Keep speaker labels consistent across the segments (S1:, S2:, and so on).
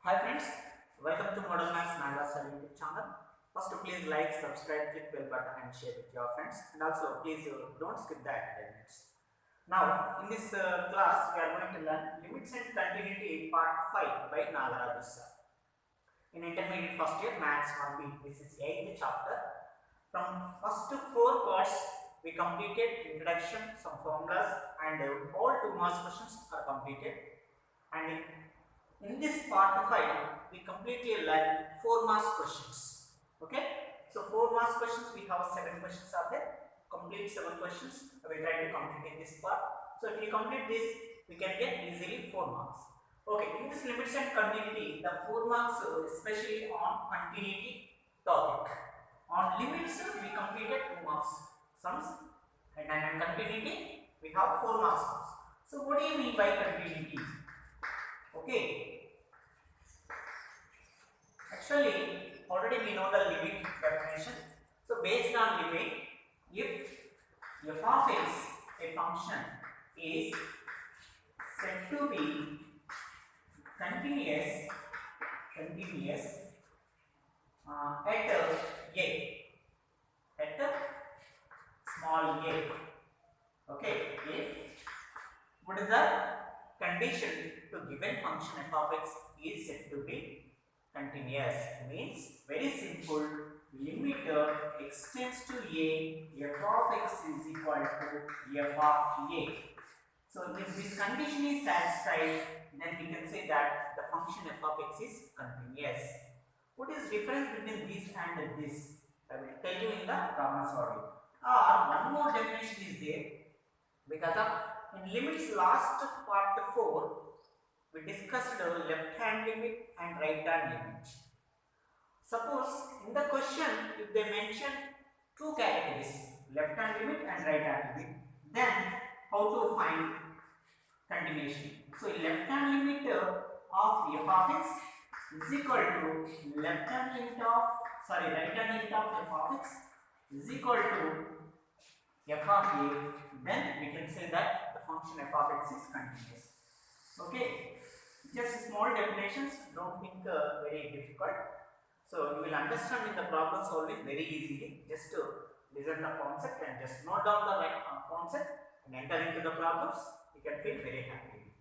S1: Hi friends, welcome to Model Maths Nagas YouTube channel. First, please like, subscribe, click bell button and share with your friends. And also, please don't skip the attendance. Now, in this class, we are going to learn limits and continuity part 5 by Nagaraju sir. In intermediate first year Maths 1B, this is 8th chapter. From first to 4 parts, we completed introduction, some formulas, and all 2 marks questions are completed. And in this part 5, we completely learn 4 marks questions. Okay? So 4 marks questions, we have 7 questions are there. Complete 7 questions. We try to complete in this part. So if you complete this, we can get easily 4 marks. Okay, in this limits and continuity, the 4 marks especially on continuity topic. On limits, we completed 2 marks sums, and on continuity, we have 4 marks sums. So what do you mean by continuity? Okay, actually already we know the limit definition. So based on limit, if f of x, a function, is said to be continuous at small a. Okay, if what is the condition to given function f of x is said to be continuous, means very simple, limit extends to a, f of x is equal to f of a. So if this condition is satisfied, then we can say that the function f of x is continuous. What is difference between this and this? I will tell you in the problem solving. Or one more definition is there, because of in limits last part 4, we discussed left hand limit and right hand limit. Suppose in the question, if they mention two categories, left hand limit and right hand limit, then how to find continuation? So left hand limit of f of x is equal to right hand limit of f of x is equal to f of a, then we can say that the function f of x is continuous. Okay, just small definitions, don't think very difficult. So you will understand in the problem solving very easily. Just listen the concept and just note down the right concept and enter into the problems. You can feel very happy.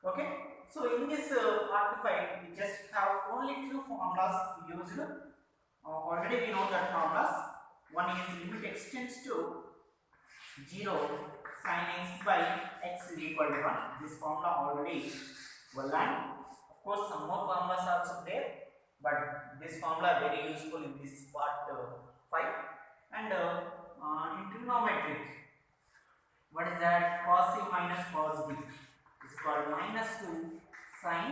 S1: Okay, so in this part 5, we just have only few formulas used. Already we know that formulas. One is limit extends to 0 sin x by x is equal to 1. This formula already well learned. Of course, some more formulas are also there, but this formula very useful in this part 5. And in trigonometric, what is that? Cos c minus cos b is called minus 2 sin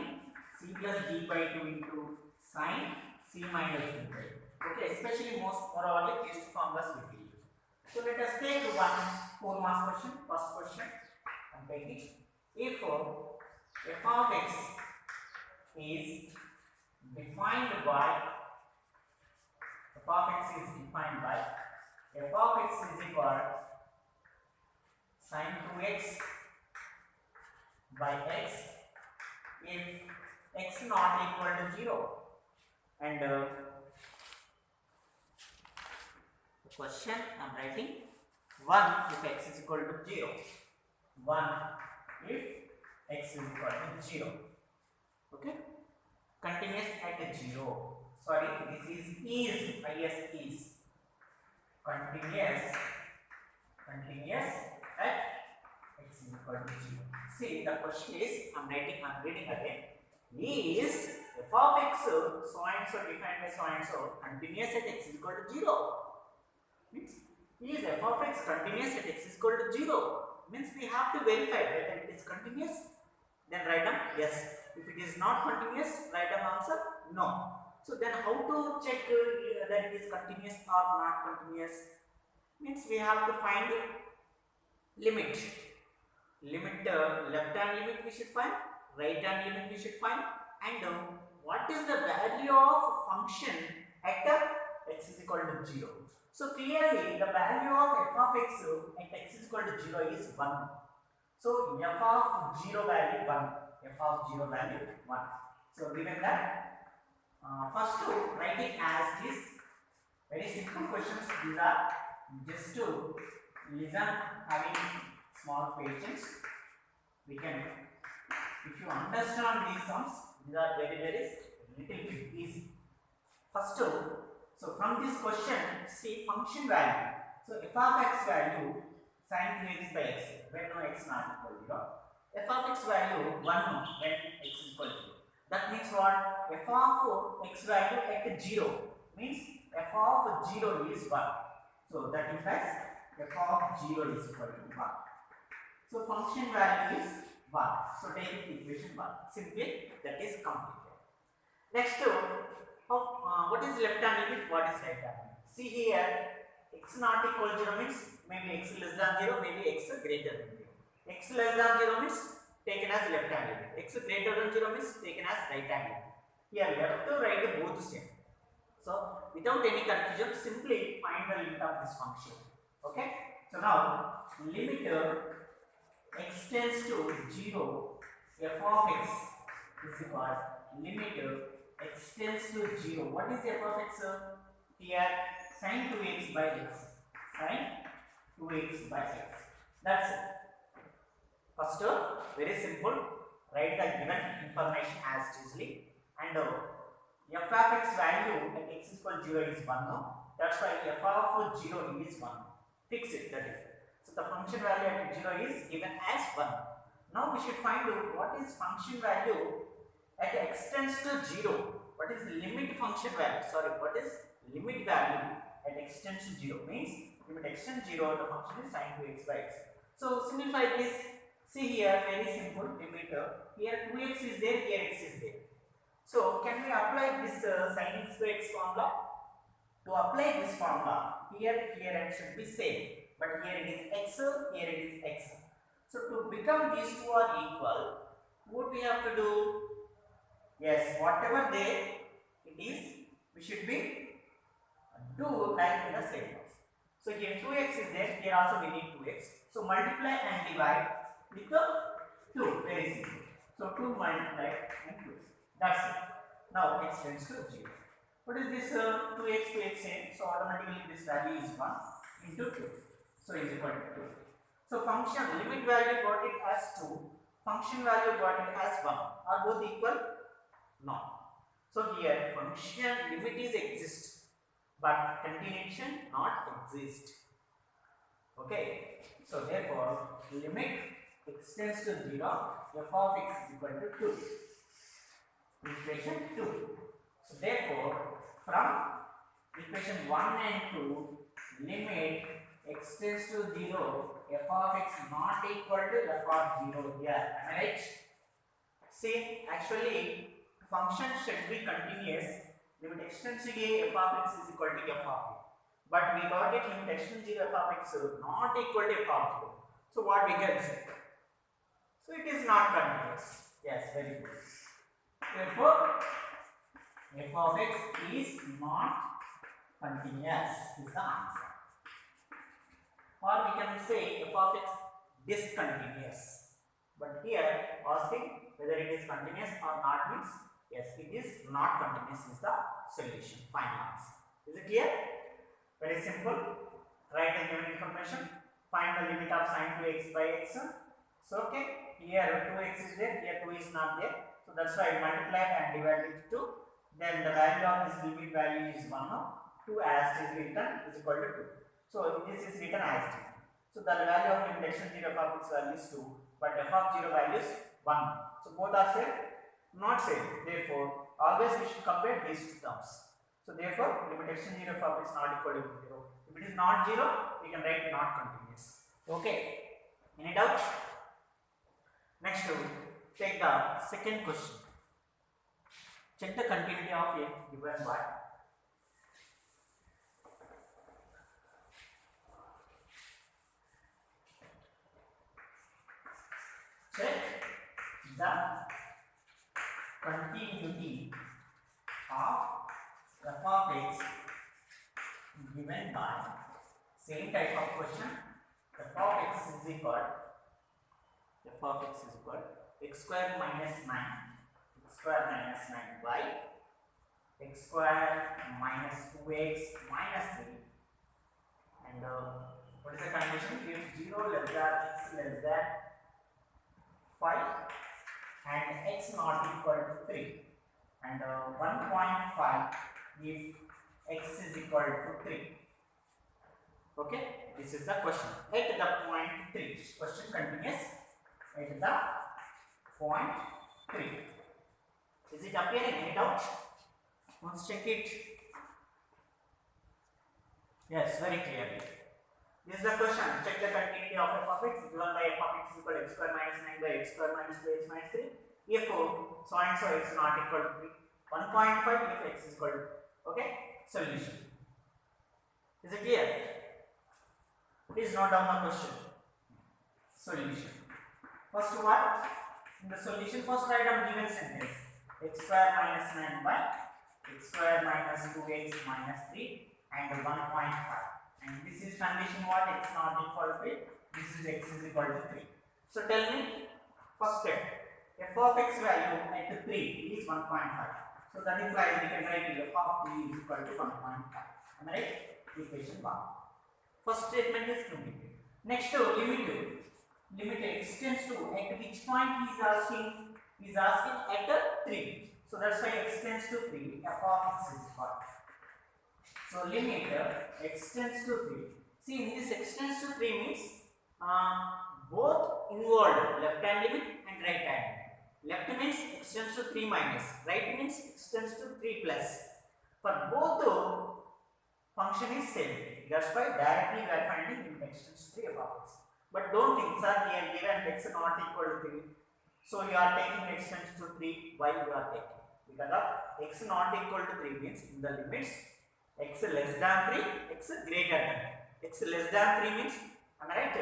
S1: c plus d by 2 into sin c minus d by 2. Okay, especially most more these two formulas we will use. So let us take one 4 marks question. First question, I'm taking if f of x is defined by f of x is equal sin 2x by x if x not equal to 0, and the question I'm writing 1 if x is equal to 0, 1 if x is equal to 0. Okay, continuous at 0. Sorry, this is continuous at x is equal to 0. See, the question is, I'm reading again. Is f of x so and so defined by so and so continuous at x is equal to 0? Means is f of x continuous at x is equal to 0? Means we have to verify whether it is continuous. Then write down yes. If it is not continuous, write down answer no. So then how to check that it is continuous or not continuous? Means we have to find limit. Left hand limit we should find, right hand limit we should find, and what is the value of function at x is equal to 0. So clearly the value of f of x at x is equal to 0 is 1. So f of 0 value 1. So given that, first to write it as this. Very simple questions. These are just to listen, having small patience. We can, if you understand these sums, these are very little bit easy. First, so from this question, see function value. So f of x value sin 2x by x when no x not equal to 0. F of x value 1 when x is equal to 0. That means what? F of x value at 0 means f of 0 is 1. So that implies f of 0 is equal to 1. So function value is 1. So take equation 1. Simply that is completed. Next, what is left hand limit? What is right hand limit? See here, x not equal to 0 means maybe x less than 0, maybe x greater than 0. X less than 0 means taken as left hand limit. X greater than 0 means taken as right hand limit. Here left to right both same. So without any confusion, simply find the limit of this function. Okay. So now limit x tends to 0, f of x is equal limit x tends to 0. What is f of x? Here sin 2x by x. Sin 2x by x. That's it. First, very simple. Write the given information as easily. And f of x value at x is equal to 0 is 1. No? That's why f of 0 is 1. Fix it, that is. So the function value at 0 is given as 1. Now we should find out what is function value at x tends to 0. What is limit function value? Sorry, what is limit value at x tends to 0? Means limit x tends to 0, the function is sin 2x by x. So simplify this. See here, very simple limit. Here 2x is there, here x is there. So can we apply this sin x by x formula? To apply this formula, here it should be same, but here it is x, here it is x. So to become these two are equal, what we have to do? Yes, whatever there it is, we should be do like in the same way. So here 2x is there, here also we need 2x. So multiply and divide with the 2, very simple. So 2 multiplied and 2. That's it. Now x tends to 0. What is this 2x to x same? So automatically this value is 1 into 2. So is equal to 2. So function limit value got it as 2. Function value got it as 1. Are both equal? No. So here function limit is exist, but continuation not exist. Okay. So therefore limit x tends to 0, f of x is equal to 2. Equation 2. So therefore from equation 1 and 2, limit x tends to 0, f of x not equal to f of 0 here. Am I right? See, actually function should be continuous. Limit x tends to a, f of x is equal to f of a. But we got it limit x tends to f of x not equal to f of 0. So what we can say? So it is not continuous. Yes, very good. Therefore, f of x is not continuous is the answer. Or we can say f of x discontinuous. But here asking whether it is continuous or not means yes, it is not continuous is the solution, final answer. Is it clear? Very simple. Write the given information. Find the limit of sin 2x by x. So okay, here 2x is there, here 2 is not there. So that's why I multiply and divide with 2. Then the value of this limit value is 1. 2 as it is written is equal to 2. So this is written as it is. So the value of limit x tends to 0 f of x value is 2, but f of 0 value is 1. So both are same, not same. Therefore, always we should compare these two terms. So therefore, limit x tends to 0 f of x not equal to 0. If it is not 0, we can write not continuous. Okay. Any doubt? Next, take the second question. Check the continuity of a given y. Check the continuity of f of x given by same type of question. F of x is equal x square minus 9 square minus 9 by x square minus 2x minus 3, and what is the condition? If 0 less than x less than 5 and x not equal to 3, and 1.5 if x is equal to 3. Okay, this is the question. At the point 3, question continues at the point 3. Is it appearing? Any doubt? Let's check it. Yes, very clearly. This is the question. Check the continuity of f of x given by f of x is equal to x square minus 9 by x square minus 2x minus 3. If so and so x not equal to 3. 1.5 if x is equal to 2. Okay? Solution. Is it clear? Please note down the question. Solution. First what? In the solution, first write down given sentence. X square minus 9 by x square minus 2x minus 3 and 1.5. And this is condition what? X not equal to 3. This is x is equal to 3. So tell me, first step. F of x value at 3 is 1.5. So that implies we can write f of 3 is equal to 1.5. Am I right? Equation 1. First statement is completed. Next, limit x tends to, at which point he is asking? He is asking at 3. So that's why x tends to 3. F of x is equal. So limit x tends to 3. See, in this x tends to 3 means both involved left hand limit and right hand limit. Left means x tends to 3 minus, right means x tends to 3 plus. For both function is same. That's why directly we are finding limit x tends to 3 f of x. But don't think, sir, we are given x not equal to 3. So you are taking x tends to 3. Why you are taking? Because of x not equal to 3 means in the limits x less than 3, x greater than. X less than 3 means, am I right?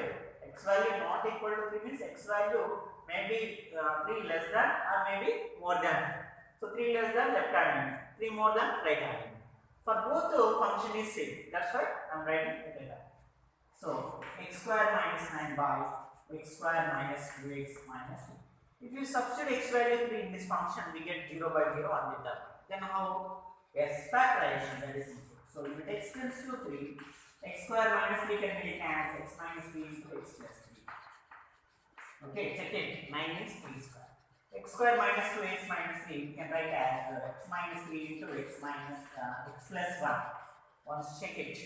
S1: X value not equal to 3 means x value may be 3 less than or maybe more than. So 3 less than left hand limit, 3 more than right hand limit. For both function is same. That's why I am writing it like that. So x square minus 9 by x square minus 2x minus 3. If you substitute x value 3 in this function, we get 0 by 0 on the term. Then how? Yes, factorization, that is simple. So limit x tends to 3, x square minus 3 can be written as x minus 3 into x plus 3. Okay, check it. 9 means 3 square. X square minus 2x minus 3 you can write as x minus 3 into x minus x plus 1. Once check it.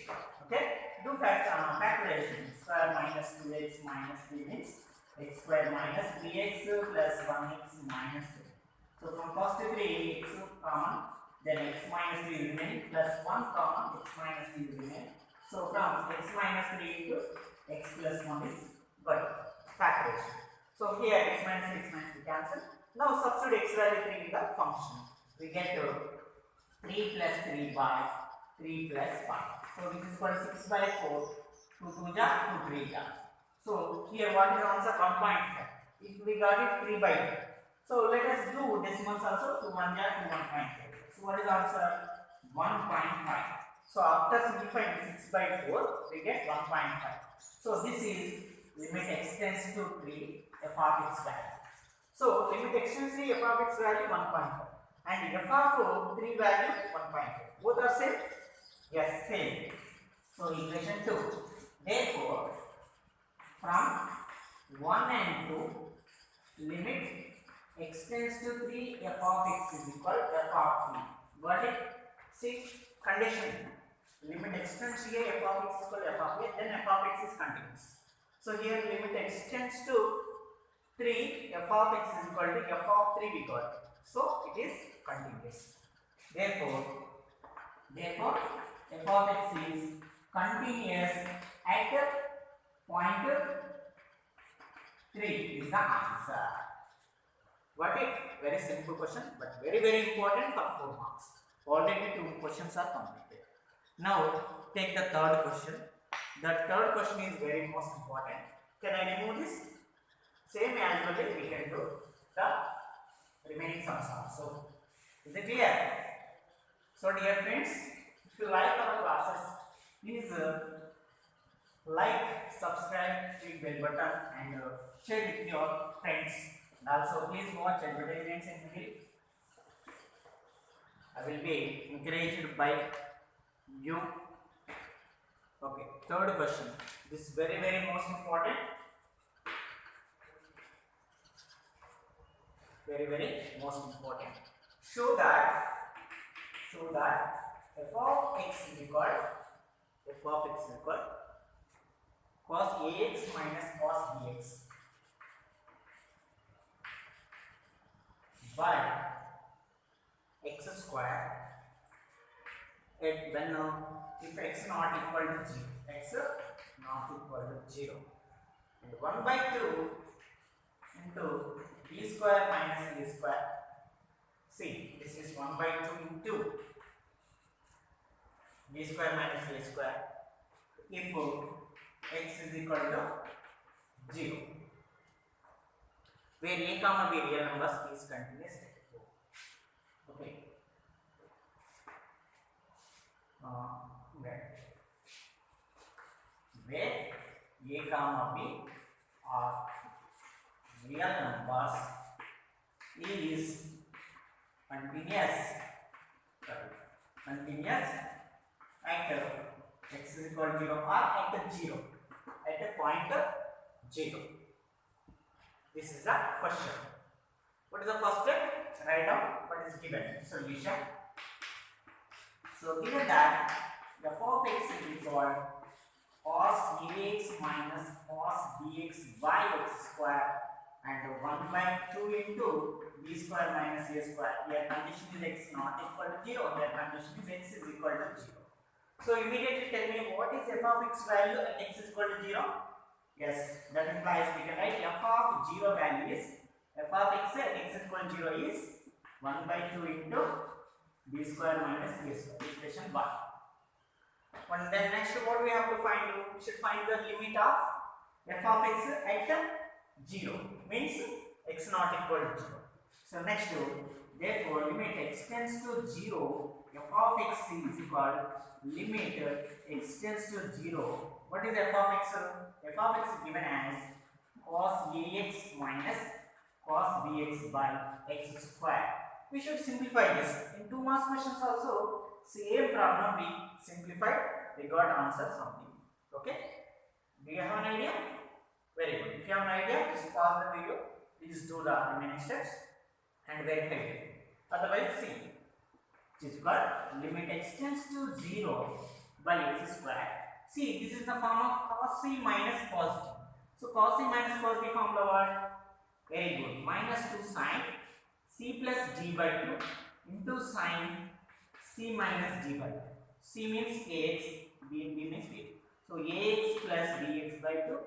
S1: Okay, do factorization. X square minus 2x minus 3 means x square minus 3x plus 1x minus 3. So from first to 3 x common, then x minus 3 remain plus 1 common, x minus 3 remain. So from x minus 3 into x plus 1 is good. Factorization. So here x minus 3 cancel. Now substitute x value 3 in the function. We get 3 plus 3 by 3 plus 5. So this is equal to 6 by 4. 2 2 ja, 2 3 ja. So here what is answer? 1.5. If we got it 3 by 2. So let us do decimals also. 2 1 ja, 2 1.5. So what is answer? 1.5. So after simplifying 6 by 4, we get 1.5. So this is limit x tends to 3 f of x value. So limit x tends to 3 f of x value 1.5 and f of 3 value 1.5. Both are same? Yes, same. So equation 2. Therefore, from 1 and 2, limit x tends to 3 f of x is equal to f of 3. Got it? See, condition. Limit x tends to f of x is equal to f of a, then f of x is continuous. So here limit x tends to 3, f of x is equal to f of 3 we got. So it is continuous. Therefore f of x is continuous at point 3 is the answer. Got it? Very simple question, but very very important for 4 marks. Already 2 questions are completed. Now take the third question. The third question is very most important. Can I remove this? Same as well we can do the remaining sums also. Is it clear? So dear friends, if you like our classes, please like, subscribe, click bell button and share with your friends. And also please watch advertisements in middle I will be encouraged by you. Okay, third question. This is very most important. Very most important. Show that f of x is equal cos ax minus cos bx by x square at when if x not equal to 0, x not equal to 0, and 1 by 2 into b square minus a square. See, this is 1 by 2 into b square minus a square if x is equal to 0, where a comma b real numbers is continuous. Okay. Where a comma b are real numbers is continuous at x is equal to 0 or at 0, at a point 0. This is the question. What is the first step? Write down what is given. Solution. So given that f of x is equal cos ax minus cos bx by x square and 1 by 2 into b square minus a square. Here condition is x not equal to 0. Here condition is x is equal to 0. So immediately tell me what is f of x value at x is equal to 0? Yes, that implies we can write f of 0 value is f of x at x is equal to 0 is 1 by 2 into b square minus a square. Equation 1. And then next what we have to find? We should find the limit of f of x at 0. Means x not equal to 0. So next, therefore limit x tends to 0, f of x is equal limit x tends to 0. What is f of x? F of x is given as cos ax minus cos bx by x square. We should simplify this. In 2 marks questions also, same problem we simplified, we got answer something. Okay? Do you have an idea? Very good. If you have an idea, just pause the video, please do the remaining steps and verify it. Otherwise, see, it is called limit x tends to 0 by x square. See, this is the form of cos c minus cos d. So cos c minus cos d formula what? Very good. Minus 2 sin c plus d by 2 into sin c minus d by 2. C means ax, b means b. So ax plus bx by 2,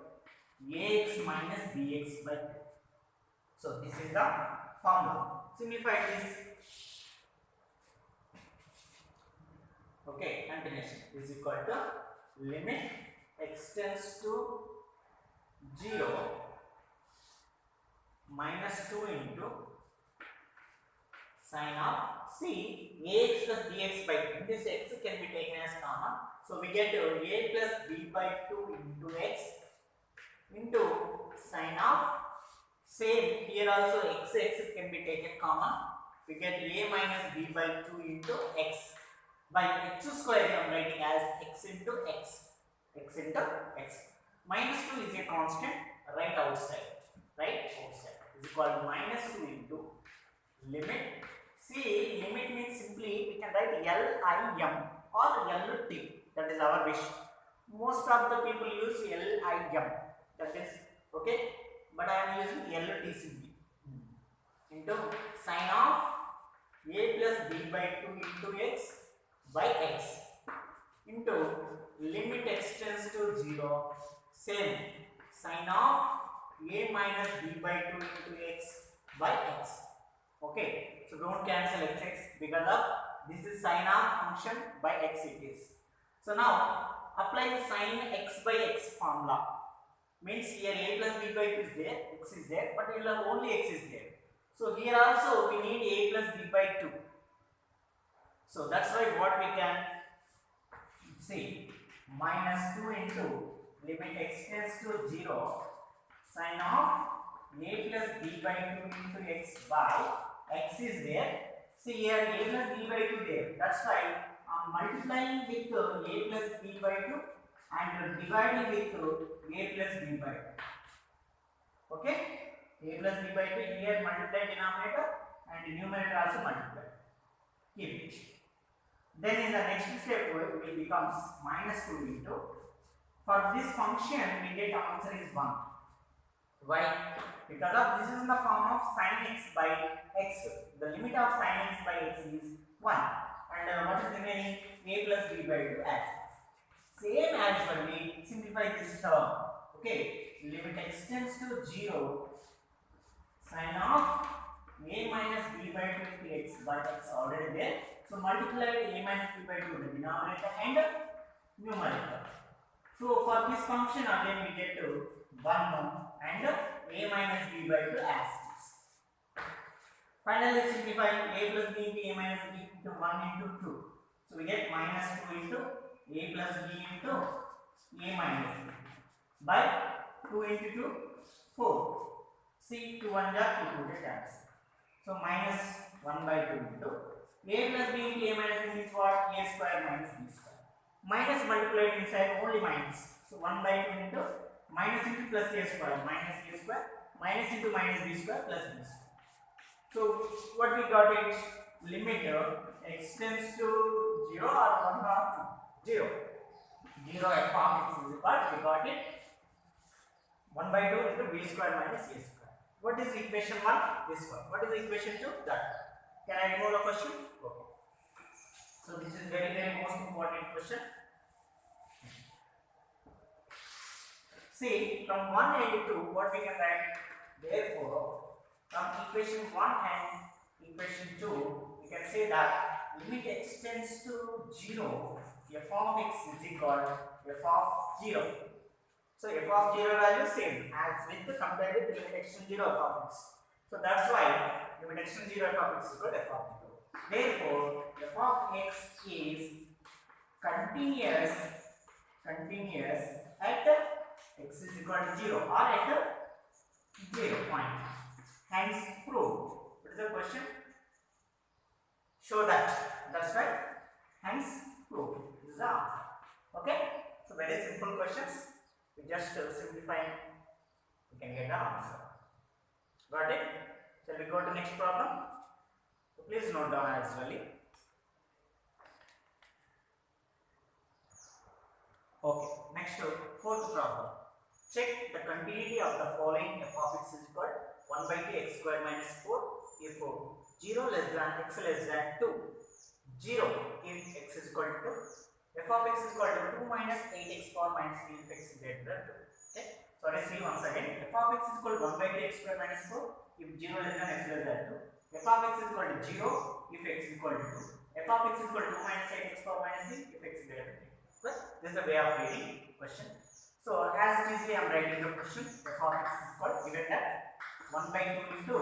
S1: ax minus bx by 2. So this is the formula. Simplify this. Okay, continuation is equal to limit x tends to 0 minus 2 into sin of c ax plus bx by 2. This x can be taken as common. So we get a plus b by 2 into x into sin of same here also x can be taken common. We get a minus b by 2 into x by x square. I am writing as x into x. Minus 2 is a constant right outside. Is equal to minus 2 into limit. See, limit means simply we can write LIM or LT. That is our wish. Most of the people use LIM. That is okay. But I am using LT simply. Into sin of a plus b by 2 into x by x into limit x tends to 0, same sin of a minus b by 2 into x by x. Okay, so don't cancel x because of this is sin of function by x it is. So now apply the sin x by x formula. Means here a plus b by 2 is there, x is there, but only x is there. So here also we need a plus b by 2. So that's why what we can see, minus 2 into limit x tends to 0 sin of a plus b by 2 into x by x is there, See here a plus b by 2 there. That's why I'm multiplying with a plus b by 2 and dividing with a plus b by 2. Okay? A plus b by 2 here multiply denominator and numerator also multiply. Keep it. Then in the next step it becomes minus 2 into. For this function we get answer is 1. Why? Because of this is in the form of sin x by x. The limit of sin x by x is 1. And what is remaining? A plus b by 2 as same as when we simplify this term. Okay, limit x tends to 0. Sin of a minus b by 2 into x, but x already there. So multiply a minus b by 2 the denominator and numerator. So for this function again we get to 1 and a minus b by 2 as this. Finally simplify a plus b into a minus b into 1 into 2. So we get minus 2 into a plus b into a minus b by 2 into 2, 4. See 2 1 are 2 get answer. So minus 1 by 2 into a plus b into a minus b means what? A square minus b square. Minus multiplied inside only minus. So 1 by 2 into minus into plus a square minus a square minus into minus b square plus b square. So what we got it? Limit x tends to 0 or 1 or 2? 0. 0 f of x is equal, we got it 1 by 2 into b square minus a square. What is equation 1? This one. What is equation 2? That. Can I remove the question? Okay. So this is very most important question. See, from 1 and 2, what we can write? Therefore, from equation 1 and equation 2, we can say that limit x tends to 0, f of x is equal to f of 0. So f of 0 value same as with compared with limit x to 0 f of x. So that's why limit x to 0 f of x is equal to f of 0. Therefore, f of x is continuous at x is equal to 0 or at 0 point. Hence prove. What is the question? Show that. That's right. Hence prove. This is the answer. Okay. So very simple questions. We just simplify. We can get the answer. Got it? Shall we go to next problem? So please note down as well. Okay. Next fourth problem. Check the continuity of the following f of x is equal 1 by 2 x square minus 4 if 0 less than x less than 2. 0 if x is equal to 2. F of x is equal to 2 minus 8x power minus 3 if x is greater than 2. Okay. So let us see once again. F of x is equal to 1 by 2 x square minus 4 if 0 less than x less than 2. F of x is equal to 0 if x is equal to 2. F of x is equal to 2 minus 8x power minus 3 if x is greater than 2. But this is the way of reading question. So as easily I am writing the question. F of x is equal to given that 1 by 2 into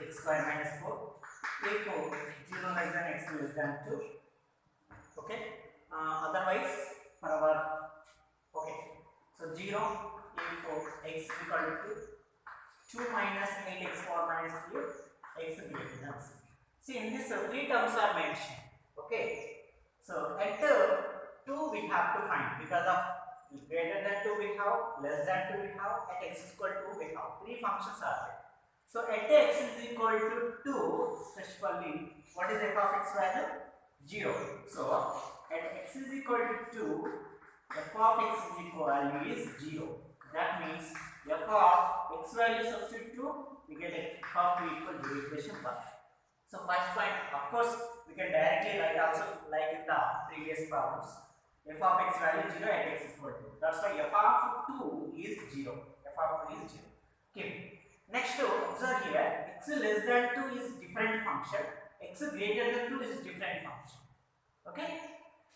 S1: x square minus 4 if 0 less than x less than 2. Okay. Otherwise for our so 0 if x is equal to 2 minus 8x power minus 3 x is greater than 6. See in this three terms are mentioned. Okay. So at 2 we have to find because of greater than 2 we have, less than 2 we have, at x is equal to 2 we have. Three functions are there. So at x is equal to 2, specifically what is f of x value? 0. So at x is equal to 2, f of x is equal value is 0. That means f of x value substitute 2, we get f of 2 equal to equation 1. So first point, of course, we can directly write also like in the previous problems. F of x value 0 at x is equal to 2. That's why f of 2 is 0. F of 2 is 0. Okay. Next, observe here, x less than 2 is different function. X greater than 2 is different function. Okay.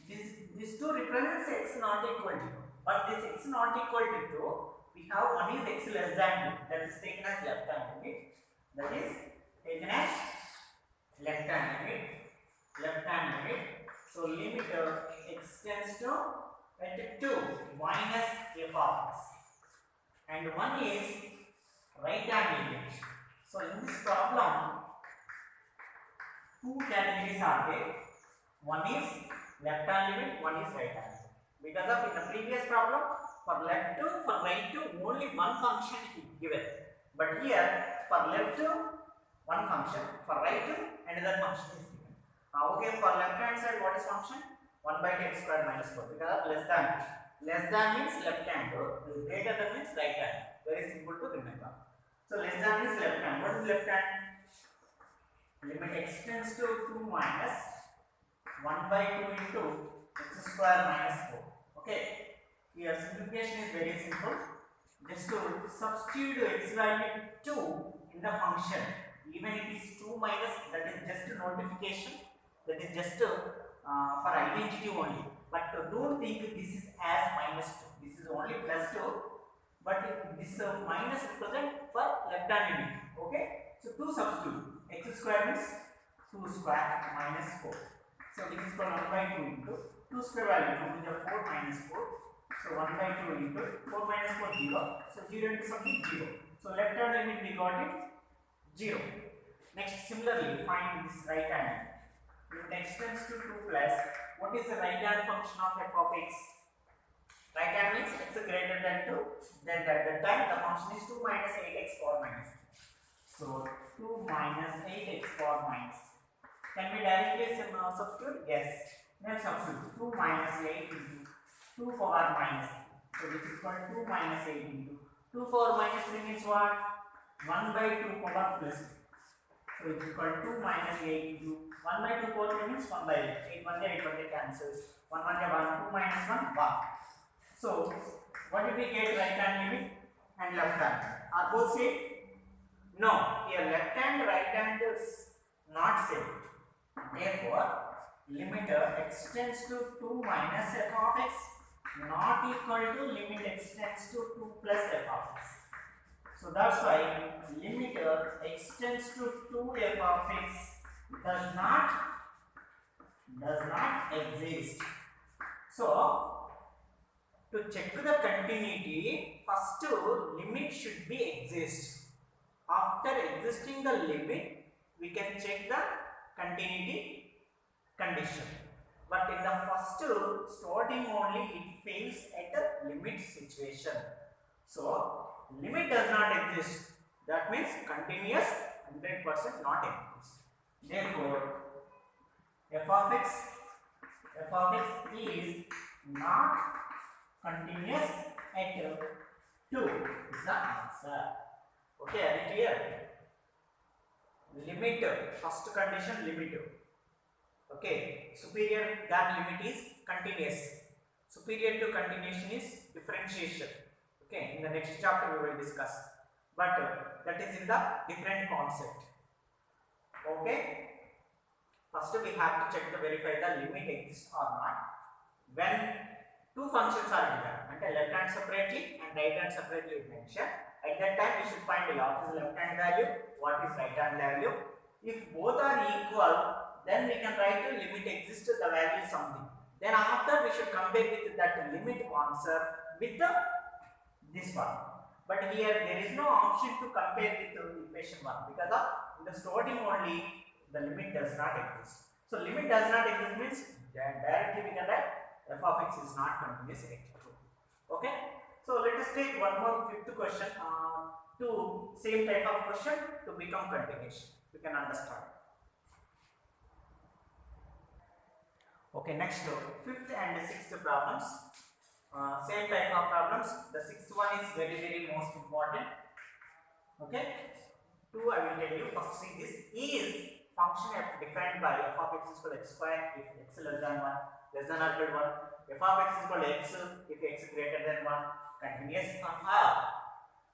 S1: This 2 represents x not equal to 2. But this x not equal to 2, we have one is x less than 2. That is taken as left hand limit. That is taken as left hand limit. Left hand limit. So limit x tends to at 2 minus f of x, and one is right hand limit. So in this problem, two categories are there. One is left hand limit, one is right hand limit. Because of in the previous problem, for left to, for right to, only one function is given. But here, for left to, one function, for right to, another function is given. Okay, for left hand side, what is function? 1 by x square minus 4. Because of less than. Less than means left hand, greater than means right hand. Very simple to remember. So less than is left hand. What is left hand? Limit x tends to 2 minus 1 by 2 into x square minus 4. Okay. Here simplification is very simple. Just to substitute x value 2 in the function. Even it is 2 minus, that is just a notification. That is just for identity only. But don't think this is as minus 2. This is only plus 2. But this minus represent for left hand limit. Okay. So 2 substitute. X square means 2 square minus 4. So this is called 1 by 2 into 2 square value 2 to the 4 minus 4. So 1 by 2 into 4 minus 4 0. So 0 into something 0. So left hand limit we got it 0. Next similarly find this right hand. Limit x tends to 2 plus. What is the right hand function of f of x? Right hand means x greater than 2. Then at that time the function is 2 minus 8x power minus. So 2 minus 8x power minus. Can we directly substitute? Yes. Then substitute 2 minus 8 into 2 power minus. So this is called 2 minus 8 into 2 power minus 3 means what? 1 by 2 power plus. So it is called 2 minus 8 into 1 by 2 power 3 means 1 by 8. 8 1 cancels. 1 1 1 2 minus 1 1. So what did we get? Right hand limit and left hand. Are both same? No. Here left hand, right hand is not same. Therefore, limit x tends to 2 minus f of x not equal to limit x tends to 2 plus f of x. So that's why limit x tends to 2 f of x does not exist. So to check the continuity, first limit should be exist. After existing the limit, we can check the continuity condition. But in the first starting only, it fails at the limit situation. So limit does not exist. That means continuous 100% not exist. Therefore, f of x is not continuous at 2 is the answer. Okay, are you clear? Limit, first condition limit. Okay, superior than limit is continuous. Superior to continuation is differentiation. Okay, in the next chapter we will discuss. But that is in the different concept. Okay, first we have to check to verify the limit exists or not. When two functions are given, and left hand separately and right hand separately mentioned. At that time we should find what is left hand value, what is right hand value. If both are equal, then we can write a limit exists, the value is something. Then after we should compare with that limit answer with this one. But here there is no option to compare with the equation 1 because of in the starting only the limit does not exist. So limit does not exist means directly we can write f of x is not continuous at 2. Okay. So let us take one more fifth question to same type of question to become continuation. You can understand. Okay, next fifth and sixth problems. Same type of problems. The sixth one is very most important. Okay. Two I will tell you. First see this is function f defined by f of x is equal to x square if x less than 1 less than or equal to 1. F of x is equal to x if x greater than 1. Continuous or not.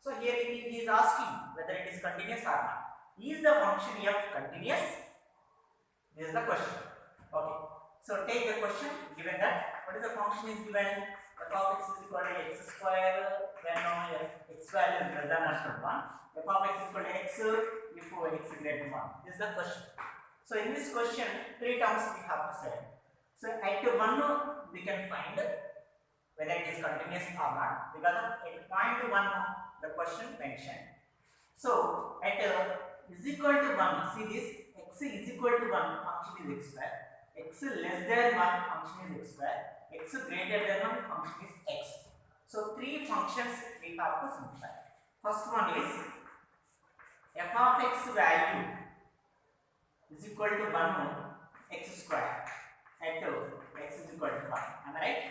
S1: So here he is asking whether it is continuous or not. Is the function f continuous? This is the question. Okay. So take the question given that what is the function is given f of x is equal to x square when x value is less than or equal to 1. F of x is equal to x if x greater than 1. This is the question. So in this question, three terms we have to say. So at 1 we can find whether it is continuous or not because at point 1 the question mentioned. So at is equal to 1, see this x x is equal to 1 function is x square, x less than 1 function is x square, x greater than 1 function is x. So three functions we have to simplify. First one is f of x value is equal to 1 x square at x is equal to 1. Am I right?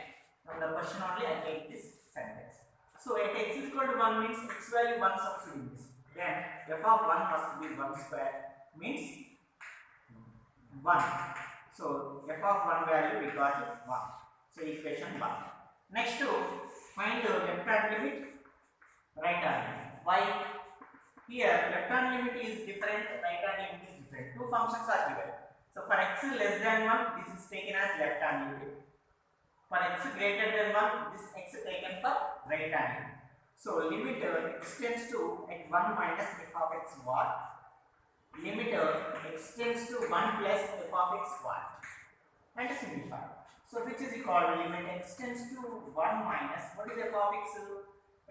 S1: From the question only I take this sentence. So at x is equal to 1 means x value 1 substitute this. Then f of 1 must be 1 square means 1. So f of 1 value we got it 1. So equation 1. Next to find the left hand limit, right hand limit. Why? Here left hand limit is different, right hand limit is different. Two functions are given. So for x less than 1, this is taken as left hand limit. For x greater than 1, this x is taken for right hand limit. So limit x tends to at 1 minus f of x what? Limit x tends to 1 plus f of x what? And simplify. So which is equal to limit x tends to 1 minus, what is f of x?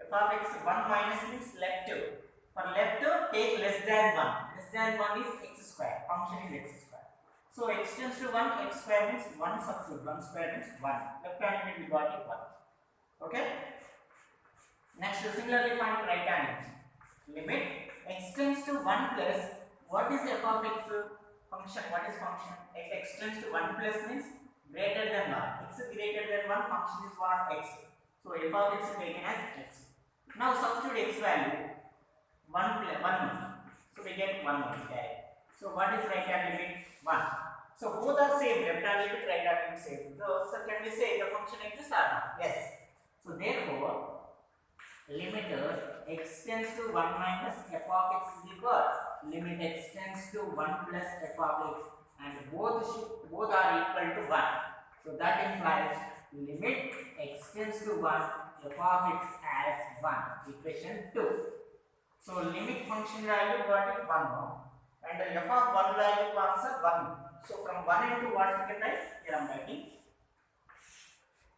S1: F of x 1 minus means left. For left take less than 1. Less than 1 is x square. Function is x square. So x tends to 1, x square means 1 substitute. 1 square means 1. Left hand limit we got it 1. Okay. Next similarly find right hand limit. Limit x tends to 1 plus, what is f of x function? What is function? X tends to 1 plus means greater than 1. X greater than 1 function is what? X. So f of x is taken as x. Now substitute x value 1 plus 1. So we get 1 multiplied. So what is right hand limit? 1. So both are same. Left hand limit, right hand limit same. So can we say the function exists or not? Yes. So therefore limit x tends to 1 minus f of x is equal limit x tends to 1 plus f of x, and both are equal to 1. So that implies limit x tends to 1 f of x as 1. Equation 2. So limit function value got it 1 now, and f of 1 value answer 1. So from 1 into what we can write? Here I am writing.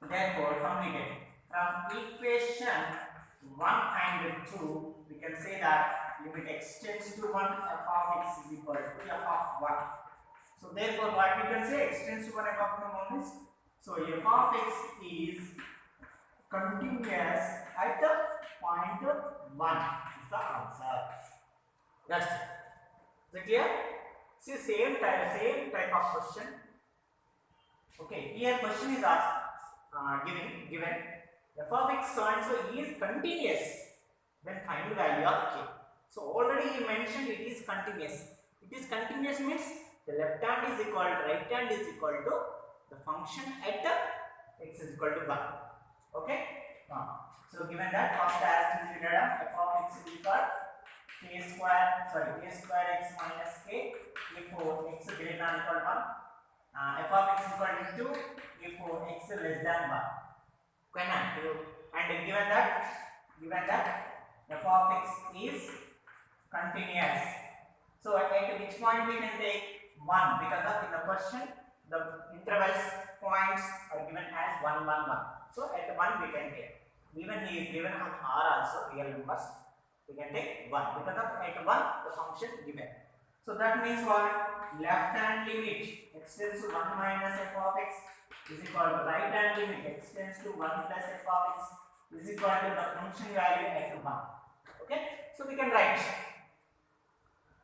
S1: Therefore completed. From equation 1 and 2 we can say that limit x tends to 1 f of x is equal to f of 1. So therefore what we can say, x tends to 1 f of 1 is, so f of x is continuous at the point 1 is the answer. That's it. Is it clear? See same type of question. Okay, here question is asked given f of x so and so is continuous, then find the value of k. So already he mentioned it is continuous. It is continuous means the left hand is equal to right hand is equal to the function at the x is equal to 1. Okay. So given that first as is written f of x is equal k square x minus k before x greater than equal to 1. F of x is equal to 2 before x less than 1. And given that f of x is continuous. So at which point we can take 1, because of in the question the intervals points are given as 1 1 1. So at 1 we can take. Even he is given on R also real numbers, we can take 1 because of at 1 the function given. So that means what? Left hand limit x tends to 1 minus f of x is equal to right hand limit x tends to 1 plus f of x is equal to the function value at 1. Okay, so we can write.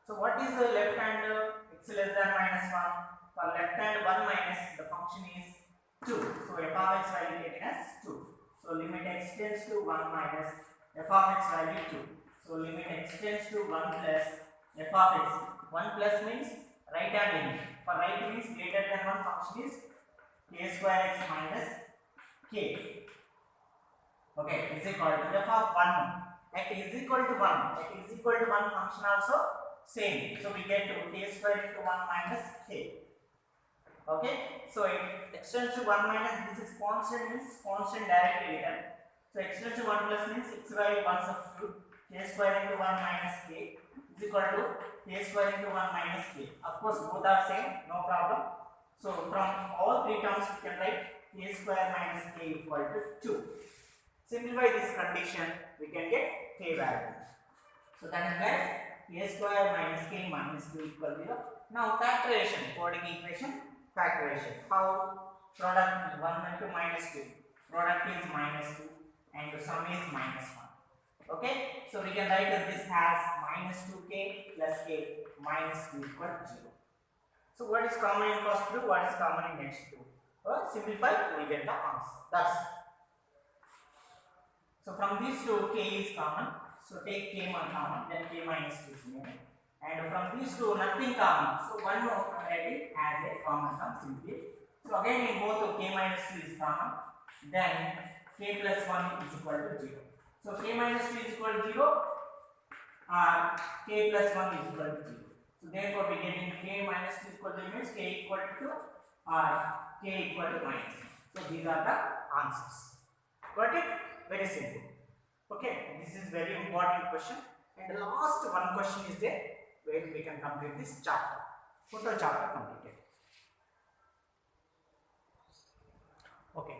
S1: So what is the left hand x less than minus 1? For left hand 1 minus the function is 2. So f of x value taken as 2. So limit x tends to 1 minus f of x value 2. So limit x tends to 1 plus f of x. 1 plus means right hand limit. For right means greater than 1 function is k square x minus k. Okay, is equal to f of 1. At is equal to 1. At is equal to 1 function also same. So we get to k square into 1 minus k. Okay, so it extends to 1 minus, this is constant means constant directly written. So extends to 1 plus means x value 1 substitute k square into 1 minus k is equal to k square into 1 minus k. Of course both are same, no problem. So from all three terms we can write k square minus k equal to 2. Simplify this condition, we can get k value. So that is where k square minus k minus 2 equal to 0. Now factorization, quadratic equation factorization. How? Product 1 into minus 2. Product is minus 2 and the sum is minus 1. Okay, so we can write that this has minus 2k plus k minus 2 equal 0. So what is common in first two? What is common in next two? Simplify, we get the answer. That's it. So from these two, k is common. So take k common, then k minus 2 is remaining. And from these two, nothing common. So one more already has a common sum simply. So again in both k minus 2 is common. Then k plus 1 is equal to 0. So k minus 2 is equal to 0 or k plus 1 is equal to 0. So therefore we get in k minus 2 is equal to means k equal to 2 or k equal to minus 1. So these are the answers. Got it? Very simple. Okay, this is very important question. And the last one question is there where we can complete this chapter. Total chapter completed. Okay.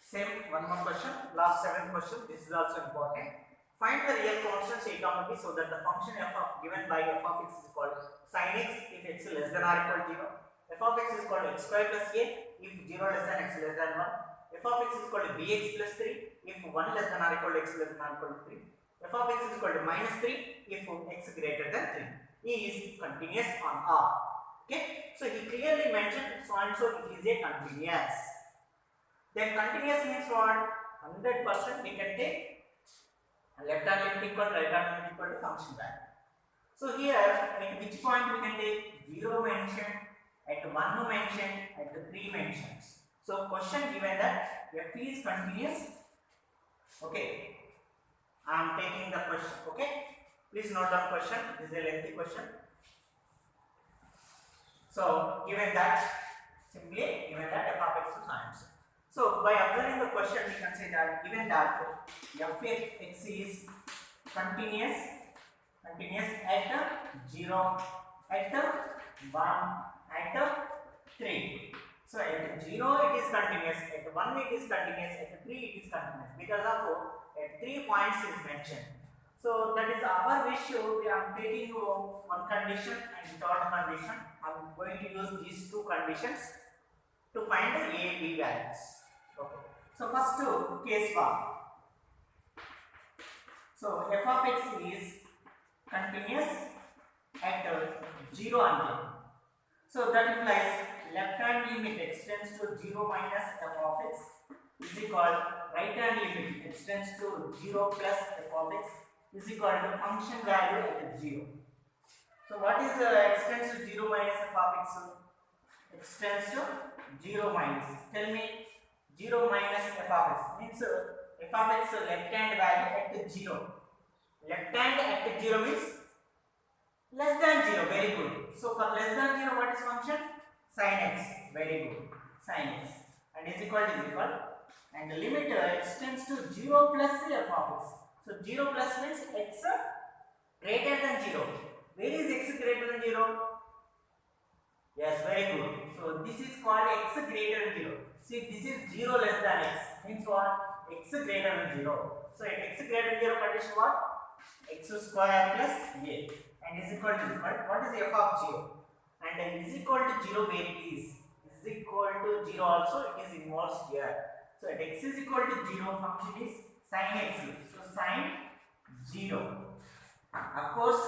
S1: Same one more question. Last 7th question. This is also important. Find the real constant C comma B so that the function f of given by f of x is called sin x if x less than or equal to 0. F of x is called x square plus a if 0 less than x less than 1. F of x is called bx plus 3 if 1 less than or equal to x less than or equal to 3. F of x is equal to minus 3 if x greater than 3. E is continuous on R. Okay. So he clearly mentioned so and so it is a continuous. Then continuous means what? 100% we can take left hand limit equal, right hand limit equal to function value. So here at which point we can take 0 mentioned, at 1 mentioned, at 3 mentions. So question given that f is continuous. Okay, I am taking the question. Okay, please note down question. This is a lengthy question. So given that, simply given that f of x is answer. So by observing the question, we can say that given that f of x is continuous at 0, at 1, at 3. So at 0 it is continuous, at 1 it is continuous, at 3 it is continuous because of at 3 points is mentioned. So that is our wish. We are taking one condition and third condition. I am going to use these two conditions to find the a, b values. Okay. So first case 1. So f of x is continuous at 0 until. So that implies left hand limit extends to 0 minus f of x is equal right hand limit extends to 0 plus f of x is equal to function value at 0. So what is extends to 0 minus f of x? Extends to 0 minus. Tell me 0 minus f of x means f of x left hand value at 0. Left hand at 0 means less than 0. Very good. So for less than 0 what is function? Sin x. Very good. Sin x. And is equal and the limit extends to 0 plus f of x. So 0 plus means x greater than 0. Where is x greater than 0? Yes, very good. So this is called x greater than 0. See, this is 0 less than x. Means what? X greater than 0. So at x greater than 0 condition what? X square plus a. And is equal to what is f of 0? And is equal to 0 where it is equal to 0 also it is involved here. So at x is equal to 0 function is sin x. So sin 0. Of course,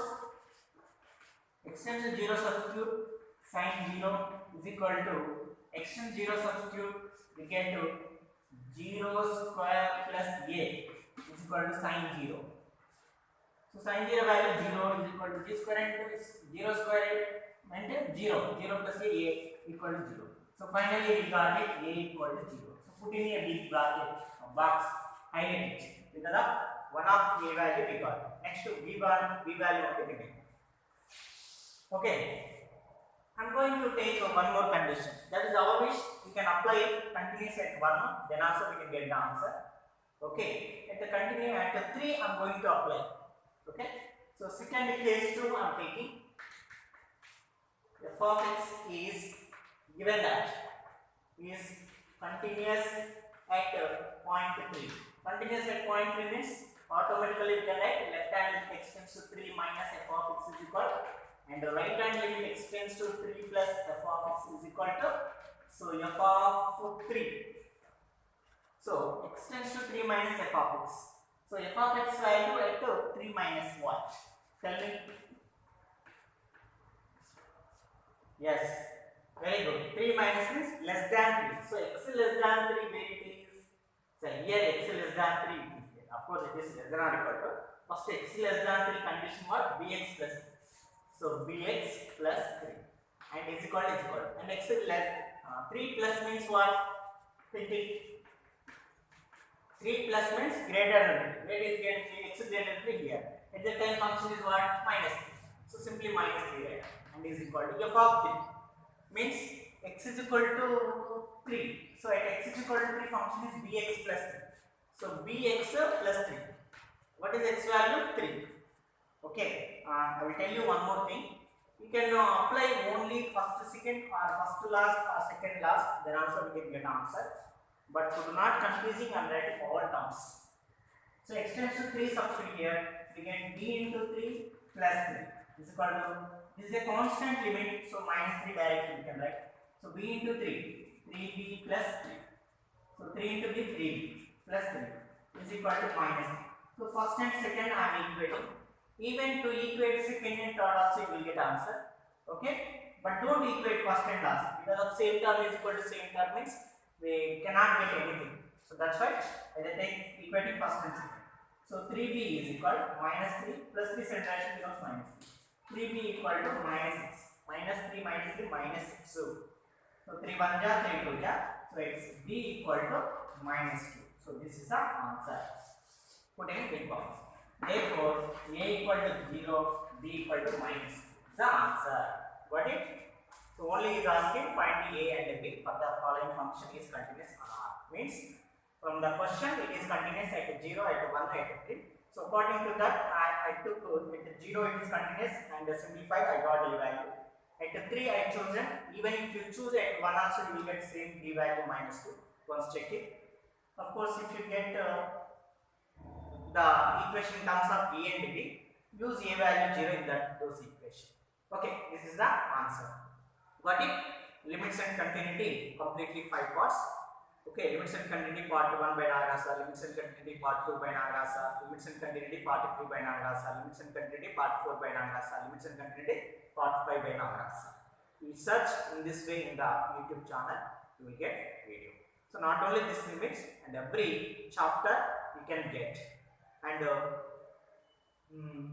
S1: extend to 0 substitute sin 0 is equal to extend 0 substitute we get to 0 square plus a is equal to sin 0. So sin 0 value 0 is equal to g square and 0 square and 0. 0 plus a equal to 0. So finally we got it a equal to 0. So put in a big bracket box, highlight it because of one of a value we got. Next to b value of the remaining. Okay. I am going to take one more condition. That is our wish. We can apply continuous at 1, then also we can get the answer. Okay. At the continue at the 3, I am going to apply. Okay. So second case 2, I am taking f of x is given that is continuous at point 3. Continuous at point 3 means automatically we can write left hand extends to 3 minus f of x is equal and the right hand limit x tends to 3 plus f of x is equal to, so f of 3. So x tends to 3 minus f of x. So f of x value at 3 minus what? Tell me. Yes, very good. 3 minus means less than 3. So x less than 3 where it is? So here x less than 3 it is there. Of course it is less than or equal to. First x less than 3 condition what? Bx plus 3. So bx plus 3 and is equal to. And x is less 3 plus means what? 20. 3 plus means greater than 3. Where is greater than 3? X is greater than 3 here. At that time function is what? Minus 3. So simply minus 3 right? And is equal to f of 3. Means x is equal to 3. So at x is equal to 3 function is bx plus 3. So bx plus 3. What is x value? 3. Okay. I will tell you one more thing. You can apply only first, second or first last or second last. Then also we can get answer. But to not confusing, I am writing all terms. So x tends to 3 substitute here. We get b into 3 plus 3 is equal to, this is a constant limit, so minus 3 directly we can write. So b into 3, 3b plus 3. So 3 into b, 3b plus 3 is equal to minus 3. So first and second I am equating. Even to equate second and third also you will get answer. Okay, but don't equate first and last, because of same term is equal to same term means we cannot get anything. So that's why I take equating first and second. So 3b is equal to minus 3 plus 3 subtraction becomes minus 3. 3b equal to minus 6. Minus 3 minus 3 minus 6. So 3 1 ja 3 2 ja. So it's b equal to minus 2. So this is the answer. Put in big box. Therefore a equal to 0, b equal to minus 2 is the answer. Got it? So only is asking find the a and the b for the following function is continuous or not. Means from the question it is continuous at 0, at 1, at 3. So according to that I took at 0 it is continuous and simplified I got a value. At 3 I chosen, even if you choose at 1 also you will get same b value minus 2. Once check it. Of course if you get the equation in terms of a and b, use a value 0 in those equation. Okay, this is the answer. Got it? Limits and continuity completely 5 parts. Okay, limits and continuity part 1 by Nagarasa, limits and continuity part 2 by Nagarasa, limits and continuity part 3 by Nagarasa, limits and continuity part 4 by Nagarasa, limits and continuity part 5 by Nagarasa. You search in this way in the YouTube channel, you will get video. So not only this limits, and every chapter you can get. And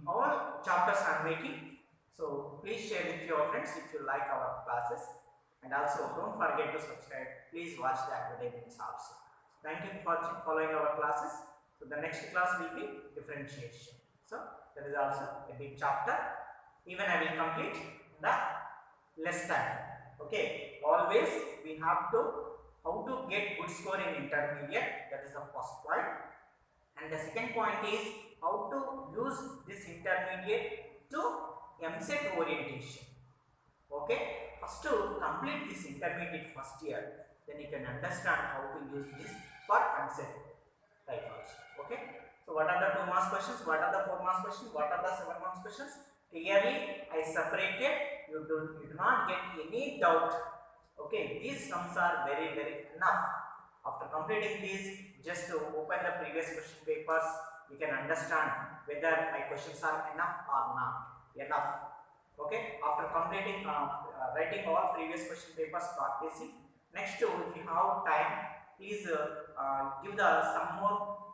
S1: all chapters I am making. So please share with your friends if you like our classes. And also don't forget to subscribe. Please watch the advertisements also. Thank you for following our classes. So the next class will be differentiation. So that is also a big chapter. Even I will complete the less time. Okay. Always we have to how to get good score in intermediate. That is the first point. And the second point is how to use this intermediate to MCET orientation. Okay, first to complete this intermediate first year, then you can understand how to use this for MCET type also. Okay, so what are the 2 marks questions? What are the 4 marks questions? What are the 7 marks questions? Clearly, I separated. You do not get any doubt. Okay, these sums are very enough. After completing these, just to open the previous question papers, you can understand whether my questions are enough or not enough. Okay, after completing writing all previous question papers, practicing. Next, if you have time, please give some more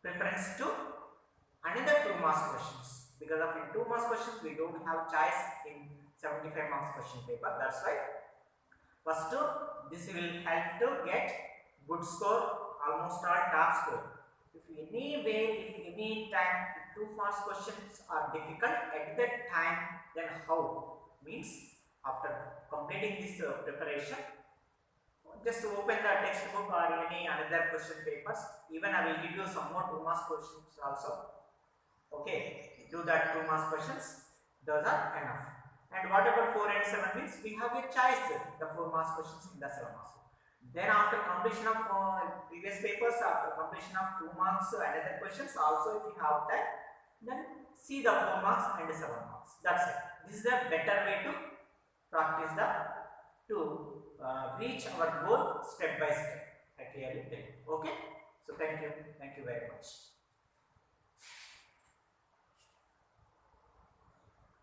S1: preference to another 2 marks questions, because of in 2 marks questions we don't have choice in 75 marks question paper. That's why first this will help to get good score, almost all top score. If any time, if 2 marks questions are difficult at that time, then how? Means after completing this preparation, just open the textbook or any another question papers. Even I will give you some more 2 marks questions also. Okay, do that 2 marks questions. Those are enough. And what about 4 and 7 means we have a choice the 4 marks questions in the 7 marks. Then after completion of previous papers, after completion of 2 marks another questions also, if you have time, then see the 4 marks and 7 marks. That's it. this is the better way to practice the to reach our goal step by step. I clearly tell you. Okay. So thank you very much.